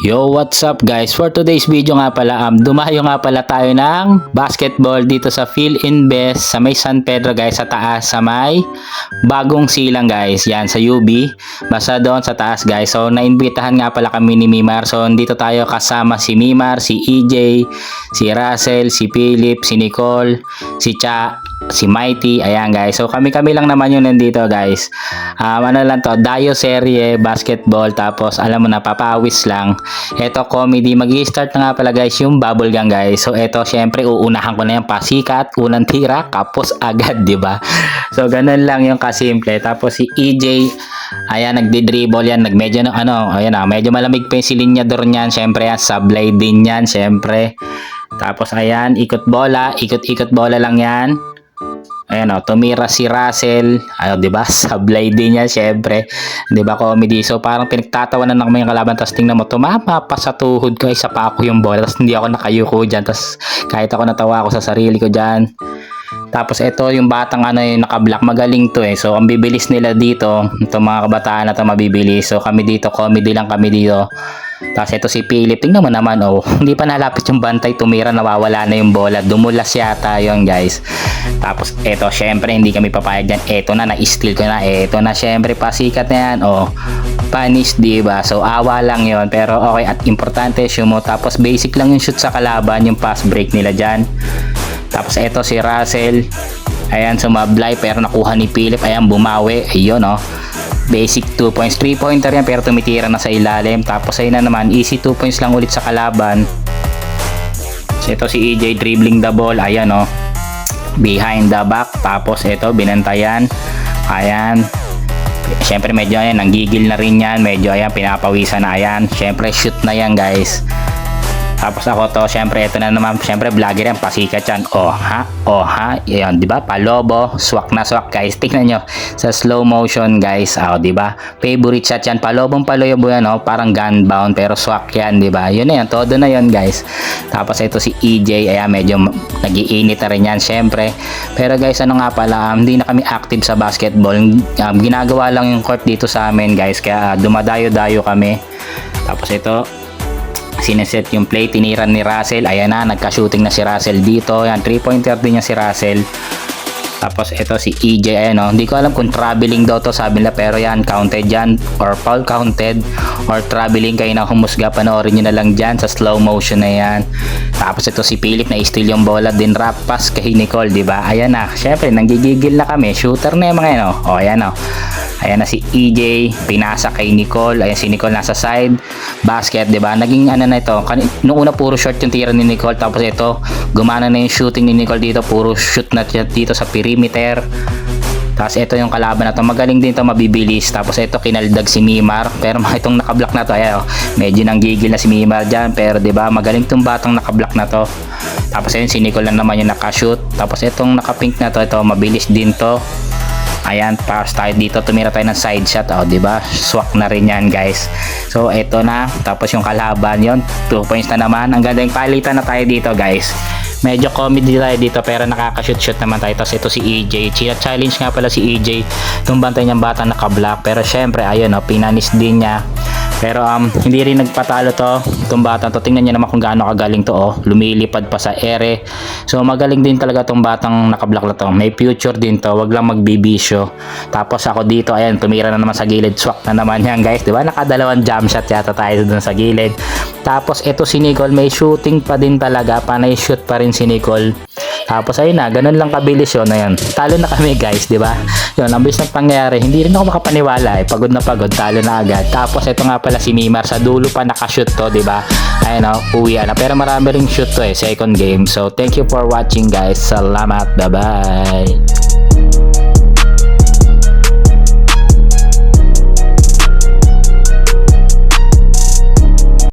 Yo, what's up guys? For today's video nga pala, dumayo nga pala tayo ng basketball dito sa Philinvest sa may San Pedro guys, sa taas sa may bagong silang guys. Yan sa UB. Basta doon sa taas guys. So naimbitahan nga pala kami ni Mimar. So dito tayo kasama si Mimar, si EJ, si Russell, si Philip, si Nicole, si Cha, si Mighty. Ayan guys. So kami lang naman yun nandito guys. Ano lang to, Dayo Serie basketball, tapos alam mo na, papawis lang. Eto comedy, mag-i-start na nga pala guys yung bubble gang guys. So eto syempre uunahan ko na yung pasikat, unang tira, kapos agad, di ba? So ganun lang yung kasimple. Tapos si EJ, ayan nagdi-dribble yan, medyo medyo malamig pa yung silinyador niyan, syempre yan, sablay din yan, syempre. Tapos ayan, ikot bola lang yan. Ayan o, tumira si Russell. Ayun, di ba? Sablay din yan, syempre. Di ba, comedy? So, parang pinagtatawanan na kami yung kalaban. Tapos tingnan mo, tumama pa sa tuhod ko. Isa pa ako yung bola. Tapos hindi ako nakayuko dyan. Tapos kahit ako natawa ako sa sarili ko dyan. Tapos ito yung batang yung naka-black, magaling to eh. So ang bibilis nila dito, itong mga kabataan na to mabibilis. So kami dito, comedy lang kami dito. Tapos ito si Philip, tingnan mo naman oh, hindi pa nalapit yung bantay, tumira, nawawala na yung bola, dumulas yata yun guys. Tapos ito syempre hindi kami papayag dyan, ito na, na-steal ko na, ito na syempre pasikat na yan oh, punish diba. So awa lang yon, pero okay, at importante shoot mo. Tapos basic lang yung shoot sa kalaban, yung pass break nila dyan. Tapos eto si Russell, ayan sumablay pero nakuha ni Philip, ayan bumawi, ayun oh, basic 2 points, 3 pointer yan pero tumitira na sa ilalim. Tapos ayun na naman, easy 2 points lang ulit sa kalaban. So ito si EJ dribbling the ball, ayan oh, behind the back. Tapos ito binantayan, ayan, syempre medyo ayan, nanggigil na rin yan, medyo ayan, pinapawisan na, ayan, syempre shoot na yan guys. Tapos ako to, syempre ito na naman, syempre vlogger yan, pasikat yan. Oh ha, yan, di ba? Palobo, swak na swak guys. Tingnan nyo sa slow motion guys. Oh, di ba? Favorite shot yan, palobong palobo yan, oh, parang gun bound pero swak yan, di ba? Yun na yan, todo na yun guys. Tapos ito si EJ, ayan, medyo nagiinit na rin yan, syempre. Pero guys, ano nga pala, hindi na kami active sa basketball. Ginagawa lang yung court dito sa amin guys, kaya dumadayo-dayo kami. Tapos ito, sineset yung play, tiniran ni Russell, ayan na, nagka-shooting na si Russell dito, yan, 3-pointer din niya si Russell. Tapos ito si EJ, ayan o, hindi ko alam kung traveling daw to, sabi nila, pero yan, counted yan, or foul counted, or traveling, kayo na humusga, panoorin nyo na lang dyan sa slow motion na yan. Tapos ito si Philip, na-steal yung bola, din rap pass kay Nicole, diba? Ayan na, syempre, nanggigigil na kami, shooter na yung mga yan o, ayan o. Ayan na si EJ, pinasa kay Nicole. Ayan si Nicole nasa side basket, 'di ba? Naging ano na ito. Noong una puro short yung tira ni Nicole, tapos ito gumana na yung shooting ni Nicole dito, puro shoot na dito sa perimeter. Tapos ito yung kalaban na to, magaling din to, mabibilis. Tapos ito kinaldag si Mimar, pero itong naka-block na to, ayan, medyo nanggigil na si Mimar diyan, pero 'di ba, magaling tong batang naka-block na to. Tapos ayun si Nicole lang naman yung naka-shoot. Tapos itong naka-pink na to, ito mabilis din to. Ayan, pass tayo dito, tumira tayo ng side shot, oh, di ba? Swak na rin yan, guys. So, ito na. Tapos yung kalaban, yon 2 points na naman. Ang ganda yung palitan na tayo dito, guys. Medyo comedy tayo dito, pero nakaka-shoot naman tayo. Tapos ito si EJ. Challenge nga pala si EJ. Yung bantay niyang batang naka-block. Pero syempre, ayun, oh, pinanis din niya. Pero hindi rin nagpatalo to, itong batang to. Tingnan niyo naman kung gaano kagaling to, oh. Lumilipad pa sa ere. So magaling din talaga tong batang naka-block na to. May future din to, wag lang magbibisyo. Tapos ako dito, ayan, tumira na naman sa gilid. Swak na naman yan guys, di ba? Nakadalawang jump shot yata tayo dun sa gilid. Tapos ito si Nicole, may shooting pa din talaga, panay shoot pa rin si Nicole. Tapos ayun na, ganun lang kabilis yun, ayan. Talo na kami guys, di ba? Yun, ang bilis ng pangyayari. Hindi rin ako makapaniwala, eh. Pagod na pagod, talo na agad. Tapos ito nga pala si Mimar, sa dulo pa nakashoot to, di ba? Ayun oh, uwi na. Pero marami ring shoot to eh, second game. So thank you for watching guys. Salamat, bye bye.